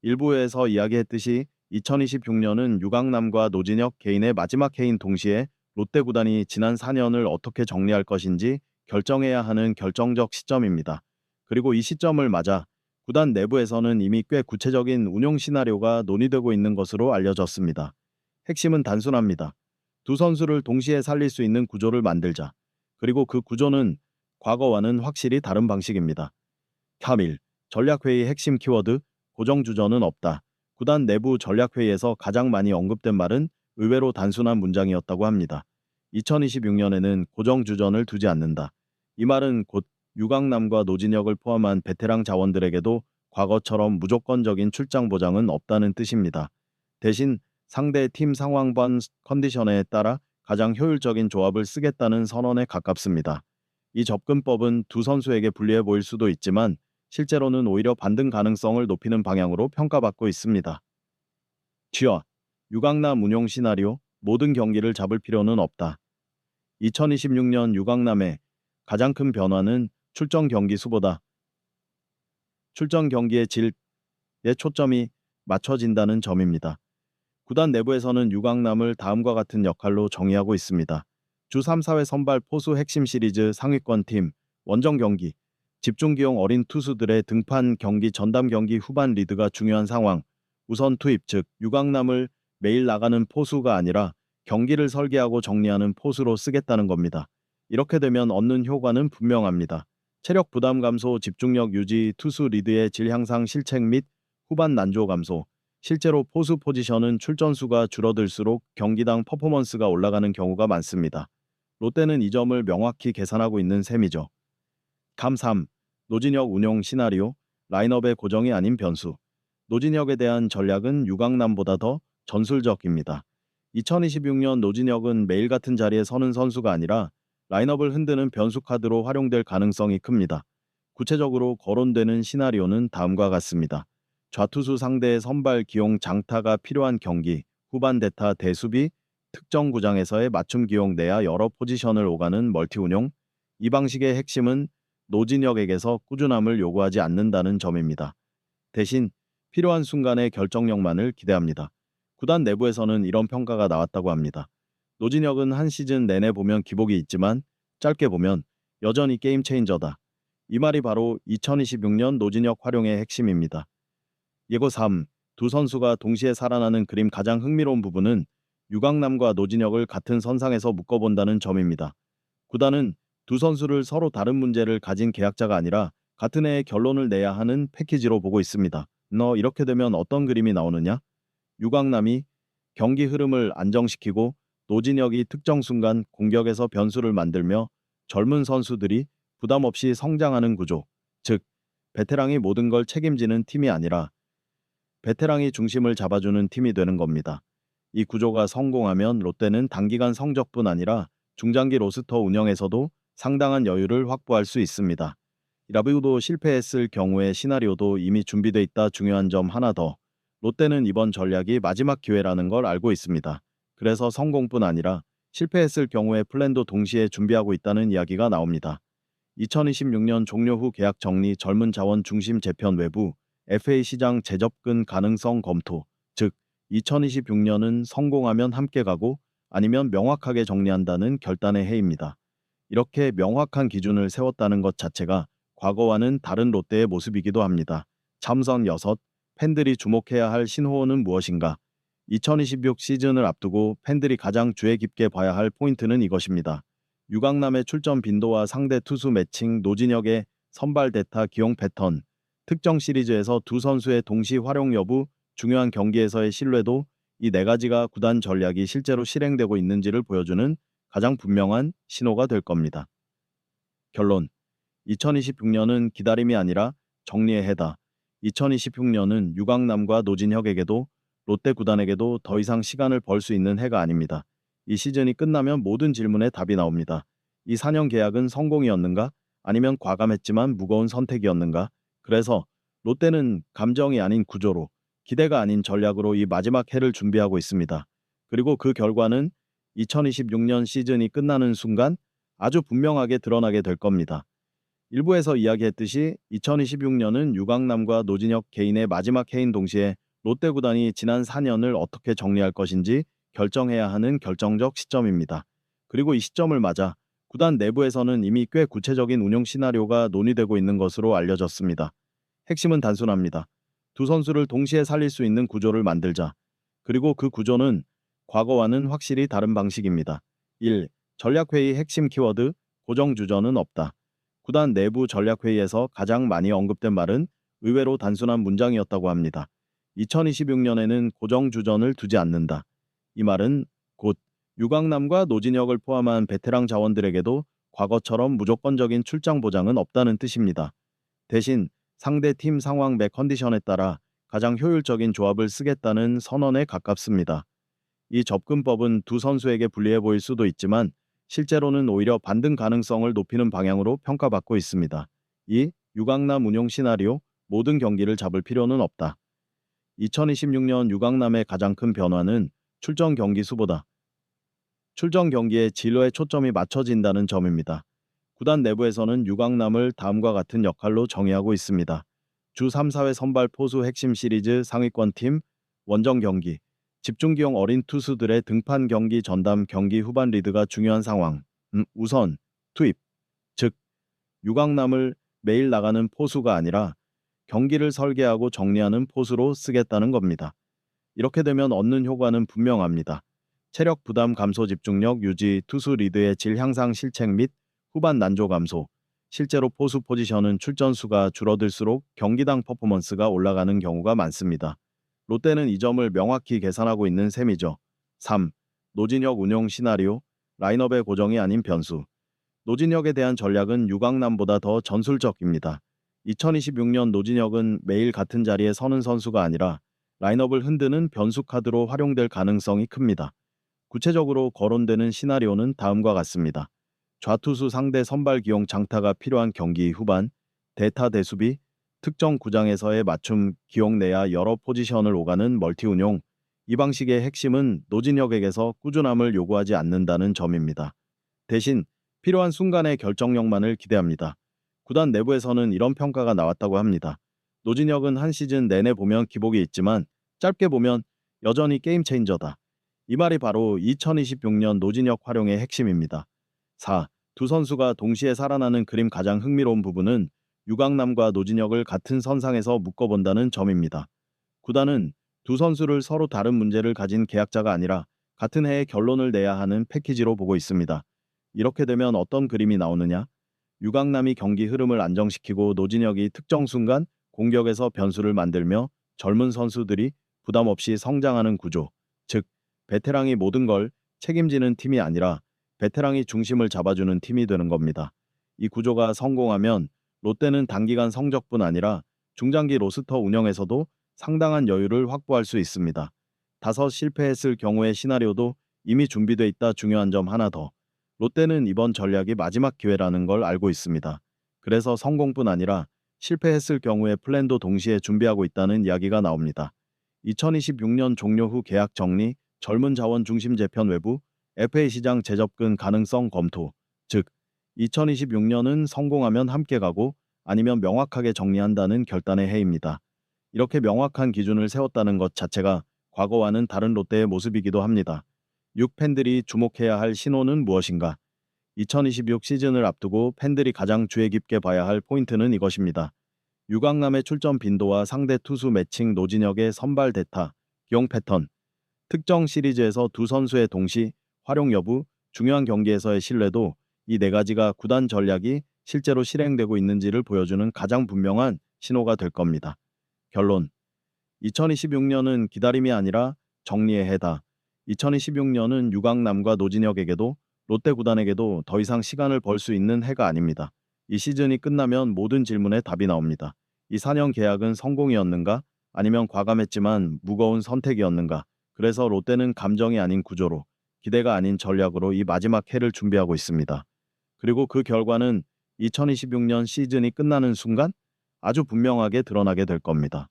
일부에서 이야기했듯이 2026년은 유강남과 노진혁 개인의 마지막 해인 동시에 롯데 구단이 지난 4년을 어떻게 정리할 것인지 결정해야 하는 결정적 시점입니다. 그리고 이 시점을 맞아 구단 내부에서는 이미 꽤 구체적인 운영 시나리오가 논의되고 있는 것으로 알려졌습니다. 핵심은 단순합니다. 두 선수를 동시에 살릴 수 있는 구조를 만들자. 그리고 그 구조는 과거와는 확실히 다른 방식입니다. 3일 전략회의 핵심 키워드 고정주전은 없다. 구단 내부 전략회의에서 가장 많이 언급된 말은 의외로 단순한 문장이었다고 합니다. 2026년에는 고정주전을 두지 않는다. 이 말은 곧 유강남과 노진혁을 포함한 베테랑 자원들에게도 과거처럼 무조건적인 출장 보장은 없다는 뜻입니다. 대신 상대 팀 상황반 컨디션에 따라 가장 효율적인 조합을 쓰겠다는 선언에 가깝습니다. 이 접근법은 두 선수에게 불리해 보일 수도 있지만 실제로는 오히려 반등 가능성을 높이는 방향으로 평가받고 있습니다. 쥐어 유강남 운용 시나리오 모든 경기를 잡을 필요는 없다. 2026년 유강남의 가장 큰 변화는 출전 경기 수보다 출전 경기의 질에 초점이 맞춰진다는 점입니다. 구단 내부에서는 유강남을 다음과 같은 역할로 정의하고 있습니다. 주 3, 4회 선발 포수 핵심 시리즈 상위권 팀, 원정 경기, 집중 기용 어린 투수들의 등판 경기 전담 경기 후반 리드가 중요한 상황, 우선 투입 즉 유강남을 매일 나가는 포수가 아니라 경기를 설계하고 정리하는 포수로 쓰겠다는 겁니다. 이렇게 되면 얻는 효과는 분명합니다. 체력 부담 감소, 집중력 유지, 투수 리드의 질 향상 실책 및 후반 난조 감소, 실제로 포수 포지션은 출전수가 줄어들수록 경기당 퍼포먼스가 올라가는 경우가 많습니다. 롯데는 이 점을 명확히 계산하고 있는 셈이죠. 감 3. 노진혁 운용 시나리오, 라인업의 고정이 아닌 변수. 노진혁에 대한 전략은 유강남보다 더 전술적입니다. 2026년 노진혁은 매일 같은 자리에 서는 선수가 아니라 라인업을 흔드는 변수 카드로 활용될 가능성이 큽니다. 구체적으로 거론되는 시나리오는 다음과 같습니다. 좌투수 상대의 선발 기용 장타가 필요한 경기, 후반 대타 대수비, 특정 구장에서의 맞춤 기용 내야 여러 포지션을 오가는 멀티 운용. 이 방식의 핵심은 노진혁에게서 꾸준함을 요구하지 않는다는 점입니다. 대신 필요한 순간의 결정력만을 기대합니다. 구단 내부에서는 이런 평가가 나왔다고 합니다. 노진혁은 한 시즌 내내 보면 기복이 있지만 짧게 보면 여전히 게임 체인저다. 이 말이 바로 2026년 노진혁 활용의 핵심입니다. 예고 3. 두 선수가 동시에 살아나는 그림 가장 흥미로운 부분은 유강남과 노진혁을 같은 선상에서 묶어본다는 점입니다. 구단은 두 선수를 서로 다른 문제를 가진 계약자가 아니라 같은 해에 결론을 내야 하는 패키지로 보고 있습니다. 너 이렇게 되면 어떤 그림이 나오느냐? 유강남이 경기 흐름을 안정시키고 노진혁이 특정 순간 공격에서 변수를 만들며 젊은 선수들이 부담 없이 성장하는 구조, 즉 베테랑이 모든 걸 책임지는 팀이 아니라 베테랑이 중심을 잡아주는 팀이 되는 겁니다. 이 구조가 성공하면 롯데는 단기간 성적뿐 아니라 중장기 로스터 운영에서도 상당한 여유를 확보할 수 있습니다. 라비우도 실패했을 경우의 시나리오도 이미 준비돼 있다. 중요한 점 하나 더. 롯데는 이번 전략이 마지막 기회라는 걸 알고 있습니다. 그래서 성공뿐 아니라 실패했을 경우의 플랜도 동시에 준비하고 있다는 이야기가 나옵니다. 2026년 종료 후 계약 정리, 젊은 자원 중심 재편 외부, FA 시장 재접근 가능성 검토, 즉 2026년은 성공하면 함께 가고 아니면 명확하게 정리한다는 결단의 해입니다. 이렇게 명확한 기준을 세웠다는 것 자체가 과거와는 다른 롯데의 모습이기도 합니다. 참선 6. 팬들이 주목해야 할 신호어는 무엇인가? 2026 시즌을 앞두고 팬들이 가장 주의 깊게 봐야 할 포인트는 이것입니다. 유강남의 출전 빈도와 상대 투수 매칭, 노진혁의 선발 대타 기용 패턴, 특정 시리즈에서 두 선수의 동시 활용 여부, 중요한 경기에서의 신뢰도, 이 네 가지가 구단 전략이 실제로 실행되고 있는지를 보여주는 가장 분명한 신호가 될 겁니다. 결론. 2026년은 기다림이 아니라 정리의 해다. 2026년은 유강남과 노진혁에게도 롯데 구단에게도 더 이상 시간을 벌 수 있는 해가 아닙니다. 이 시즌이 끝나면 모든 질문에 답이 나옵니다. 이 4년 계약은 성공이었는가? 아니면 과감했지만 무거운 선택이었는가? 그래서 롯데는 감정이 아닌 구조로, 기대가 아닌 전략으로 이 마지막 해를 준비하고 있습니다. 그리고 그 결과는 2026년 시즌이 끝나는 순간 아주 분명하게 드러나게 될 겁니다. 일부에서 이야기했듯이 2026년은 유강남과 노진혁 개인의 마지막 해인 동시에 롯데 구단이 지난 4년을 어떻게 정리할 것인지 결정해야 하는 결정적 시점입니다. 그리고 이 시점을 맞아 구단 내부에서는 이미 꽤 구체적인 운영 시나리오가 논의되고 있는 것으로 알려졌습니다. 핵심은 단순합니다. 두 선수를 동시에 살릴 수 있는 구조를 만들자. 그리고 그 구조는 과거와는 확실히 다른 방식입니다. 1. 전략회의 핵심 키워드, 고정 주전은 없다. 구단 내부 전략회의에서 가장 많이 언급된 말은 의외로 단순한 문장이었다고 합니다. 2026년에는 고정 주전을 두지 않는다. 이 말은 곧 유강남과 노진혁을 포함한 베테랑 자원들에게도 과거처럼 무조건적인 출장 보장은 없다는 뜻입니다. 대신 상대 팀 상황 매 컨디션에 따라 가장 효율적인 조합을 쓰겠다는 선언에 가깝습니다. 이 접근법은 두 선수에게 불리해 보일 수도 있지만 실제로는 오히려 반등 가능성을 높이는 방향으로 평가받고 있습니다. 2. 유강남 운용 시나리오, 모든 경기를 잡을 필요는 없다. 2026년 유강남의 가장 큰 변화는 출전 경기 수보다 출전 경기의 진로에 초점이 맞춰진다는 점입니다. 구단 내부에서는 유강남을 다음과 같은 역할로 정의하고 있습니다. 주 3, 4회 선발 포수 핵심 시리즈 상위권 팀, 원정 경기, 집중기용 어린 투수들의 등판 경기 전담 경기 후반 리드가 중요한 상황, 우선 투입, 즉 유강남을 매일 나가는 포수가 아니라 경기를 설계하고 정리하는 포수로 쓰겠다는 겁니다. 이렇게 되면 얻는 효과는 분명합니다. 체력 부담 감소 집중력 유지 투수 리드의 질 향상 실책 및 후반 난조 감소. 실제로 포수 포지션은 출전 수가 줄어들수록 경기당 퍼포먼스가 올라가는 경우가 많습니다. 롯데는 이 점을 명확히 계산하고 있는 셈이죠. 3. 노진혁 운용 시나리오, 라인업의 고정이 아닌 변수. 노진혁에 대한 전략은 유강남보다 더 전술적입니다. 2026년 노진혁은 매일 같은 자리에 서는 선수가 아니라 라인업을 흔드는 변수 카드로 활용될 가능성이 큽니다. 구체적으로 거론되는 시나리오는 다음과 같습니다. 좌투수 상대 선발 기용 장타가 필요한 경기 후반, 대타 대수비, 특정 구장에서의 맞춤 기용 내야 여러 포지션을 오가는 멀티 운용. 이 방식의 핵심은 노진혁에게서 꾸준함을 요구하지 않는다는 점입니다. 대신 필요한 순간의 결정력만을 기대합니다. 구단 내부에서는 이런 평가가 나왔다고 합니다. 노진혁은 한 시즌 내내 보면 기복이 있지만 짧게 보면 여전히 게임 체인저다. 이 말이 바로 2026년 노진혁 활용의 핵심입니다. 4. 두 선수가 동시에 살아나는 그림 가장 흥미로운 부분은 유강남과 노진혁을 같은 선상에서 묶어본다는 점입니다. 구단은 두 선수를 서로 다른 문제를 가진 계약자가 아니라 같은 해에 결론을 내야 하는 패키지로 보고 있습니다. 이렇게 되면 어떤 그림이 나오느냐? 유강남이 경기 흐름을 안정시키고 노진혁이 특정 순간 공격에서 변수를 만들며 젊은 선수들이 부담 없이 성장하는 구조. 즉, 베테랑이 모든 걸 책임지는 팀이 아니라 베테랑이 중심을 잡아주는 팀이 되는 겁니다. 이 구조가 성공하면 롯데는 단기간 성적뿐 아니라 중장기 로스터 운영에서도 상당한 여유를 확보할 수 있습니다. 5 실패했을 경우의 시나리오도 이미 준비돼 있다. 중요한 점 하나 더. 롯데는 이번 전략이 마지막 기회라는 걸 알고 있습니다. 그래서 성공뿐 아니라 실패했을 경우의 플랜도 동시에 준비하고 있다는 이야기가 나옵니다. 2026년 종료 후 계약 정리, 젊은 자원 중심 재편 외부, FA 시장 재접근 가능성 검토. 즉, 2026년은 성공하면 함께 가고 아니면 명확하게 정리한다는 결단의 해입니다. 이렇게 명확한 기준을 세웠다는 것 자체가 과거와는 다른 롯데의 모습이기도 합니다. 6 팬들이 주목해야 할 신호는 무엇인가? 2026 시즌을 앞두고 팬들이 가장 주의 깊게 봐야 할 포인트는 이것입니다. 유강남의 출전 빈도와 상대 투수 매칭 노진혁의 선발 대타, 기용 패턴, 특정 시리즈에서 두 선수의 동시, 활용 여부, 중요한 경기에서의 신뢰도 이 네 가지가 구단 전략이 실제로 실행되고 있는지를 보여주는 가장 분명한 신호가 될 겁니다. 결론. 2026년은 기다림이 아니라 정리의 해다. 2026년은 유강남과 노진혁에게도 롯데 구단에게도 더 이상 시간을 벌 수 있는 해가 아닙니다. 이 시즌이 끝나면 모든 질문에 답이 나옵니다. 이 4년 계약은 성공이었는가? 아니면 과감했지만 무거운 선택이었는가? 그래서 롯데는 감정이 아닌 구조로, 기대가 아닌 전략으로 이 마지막 해를 준비하고 있습니다. 그리고 그 결과는 2026년 시즌이 끝나는 순간 아주 분명하게 드러나게 될 겁니다.